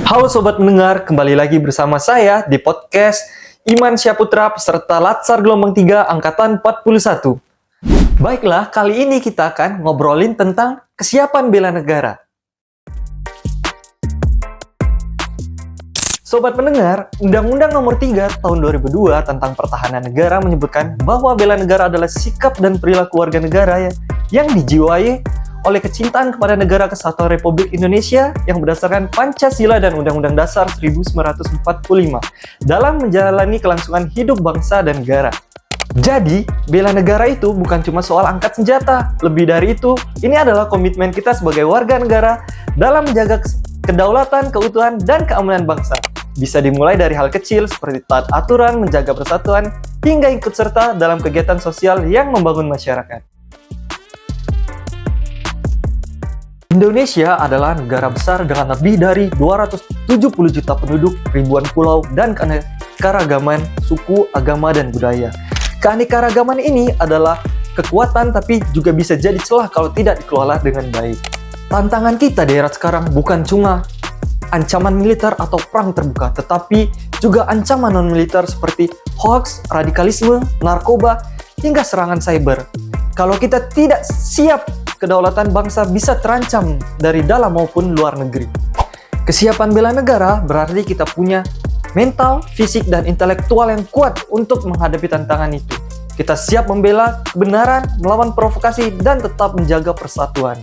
Halo Sobat Mendengar, kembali lagi bersama saya di podcast Iman Syaputra peserta Latsar Gelombang 3 Angkatan 41. Baiklah, kali ini kita akan ngobrolin tentang kesiapan bela negara. Sobat Pendengar, Undang-Undang Nomor 3 Tahun 2002 tentang Pertahanan Negara menyebutkan bahwa bela negara adalah sikap dan perilaku warga negara yang dijiwai oleh kecintaan kepada Negara Kesatuan Republik Indonesia yang berdasarkan Pancasila dan Undang-Undang Dasar 1945 dalam menjalani kelangsungan hidup bangsa dan negara. Jadi, bela negara itu bukan cuma soal angkat senjata. Lebih dari itu, ini adalah komitmen kita sebagai warga negara dalam menjaga kedaulatan, keutuhan, dan keamanan bangsa. Bisa dimulai dari hal kecil seperti taat aturan, menjaga persatuan, hingga ikut serta dalam kegiatan sosial yang membangun masyarakat. Indonesia adalah negara besar dengan lebih dari 270 juta penduduk, ribuan pulau, dan keanekaragaman suku, agama, dan budaya. Keanekaragaman ini adalah kekuatan tapi juga bisa jadi celah kalau tidak dikelola dengan baik. Tantangan kita di era sekarang bukan cuma ancaman militer atau perang terbuka, tetapi juga ancaman non-militer seperti hoax, radikalisme, narkoba, hingga serangan cyber. Kalau kita tidak siap, kedaulatan bangsa bisa terancam dari dalam maupun luar negeri. Kesiapan bela negara berarti kita punya mental, fisik, dan intelektual yang kuat untuk menghadapi tantangan itu. Kita siap membela kebenaran, melawan provokasi, dan tetap menjaga persatuan.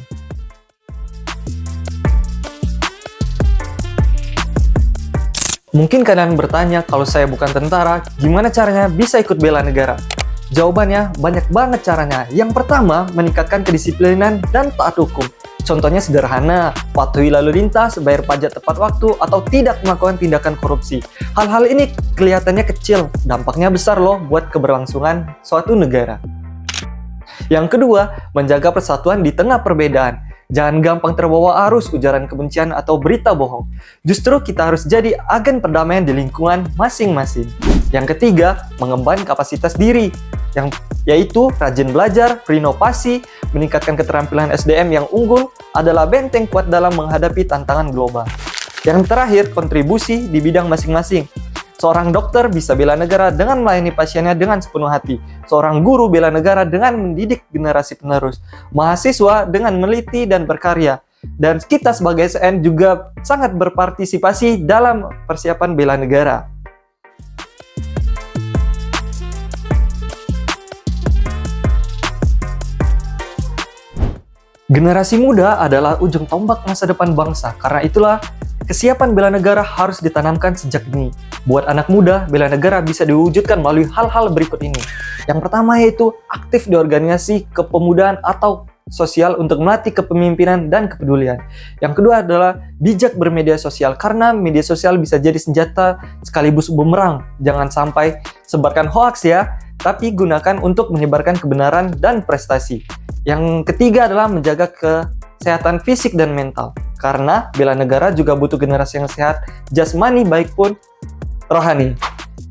Mungkin kalian bertanya, kalau saya bukan tentara, gimana caranya bisa ikut bela negara? Jawabannya banyak banget caranya. Yang pertama, meningkatkan kedisiplinan dan taat hukum. Contohnya sederhana, patuhi lalu lintas, bayar pajak tepat waktu, atau tidak melakukan tindakan korupsi. Hal-hal ini kelihatannya kecil, dampaknya besar loh buat keberlangsungan suatu negara. Yang kedua, menjaga persatuan di tengah perbedaan. Jangan gampang terbawa arus ujaran kebencian atau berita bohong. Justru kita harus jadi agen perdamaian di lingkungan masing-masing. Yang ketiga, mengembangkan kapasitas diri, yaitu rajin belajar, berinovasi, meningkatkan keterampilan SDM yang unggul adalah benteng kuat dalam menghadapi tantangan global. Yang terakhir, kontribusi di bidang masing-masing. Seorang dokter bisa bela negara dengan melayani pasiennya dengan sepenuh hati. Seorang guru bela negara dengan mendidik generasi penerus. Mahasiswa dengan meneliti dan berkarya. Dan kita sebagai SN juga sangat berpartisipasi dalam persiapan bela negara. Generasi muda adalah ujung tombak masa depan bangsa. Karena itulah, kesiapan bela negara harus ditanamkan sejak dini. Buat anak muda, bela negara bisa diwujudkan melalui hal-hal berikut ini. Yang pertama yaitu aktif di organisasi kepemudaan atau sosial untuk melatih kepemimpinan dan kepedulian. Yang kedua adalah bijak bermedia sosial, karena media sosial bisa jadi senjata sekaligus bumerang. Jangan sampai sebarkan hoax ya, tapi gunakan untuk menyebarkan kebenaran dan prestasi. Yang ketiga adalah menjaga kesehatan fisik dan mental, karena bela negara juga butuh generasi yang sehat jasmani baik pun rohani.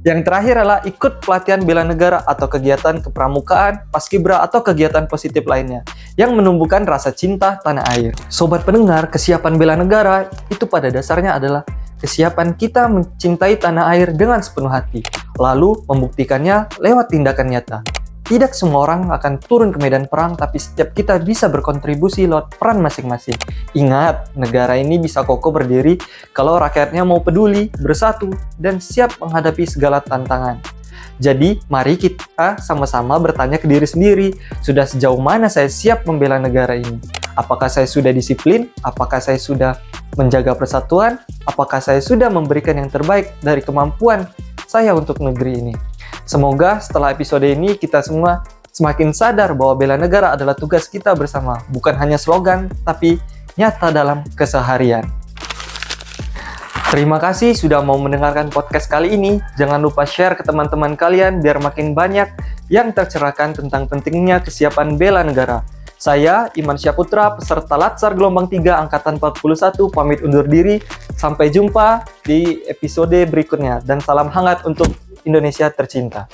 Yang terakhir adalah ikut pelatihan bela negara atau kegiatan kepramukaan, paskibra, atau kegiatan positif lainnya yang menumbuhkan rasa cinta tanah air. Sobat pendengar, kesiapan bela negara itu pada dasarnya adalah kesiapan kita mencintai tanah air dengan sepenuh hati, lalu membuktikannya lewat tindakan nyata. Tidak semua orang akan turun ke medan perang, tapi setiap kita bisa berkontribusi lewat peran masing-masing. Ingat, negara ini bisa kokoh berdiri kalau rakyatnya mau peduli, bersatu, dan siap menghadapi segala tantangan. Jadi, mari kita sama-sama bertanya ke diri sendiri, sudah sejauh mana saya siap membela negara ini? Apakah saya sudah disiplin? Apakah saya sudah menjaga persatuan? Apakah saya sudah memberikan yang terbaik dari kemampuan saya untuk negeri ini? Semoga setelah episode ini kita semua semakin sadar bahwa bela negara adalah tugas kita bersama, bukan hanya slogan, tapi nyata dalam keseharian. Terima kasih sudah mau mendengarkan podcast kali ini. Jangan lupa share ke teman-teman kalian biar makin banyak yang tercerahkan tentang pentingnya kesiapan bela negara. Saya, Iman Syaputra, peserta Latsar Gelombang 3 Angkatan 41, pamit undur diri. Sampai jumpa di episode berikutnya. Dan salam hangat untuk Indonesia tercinta.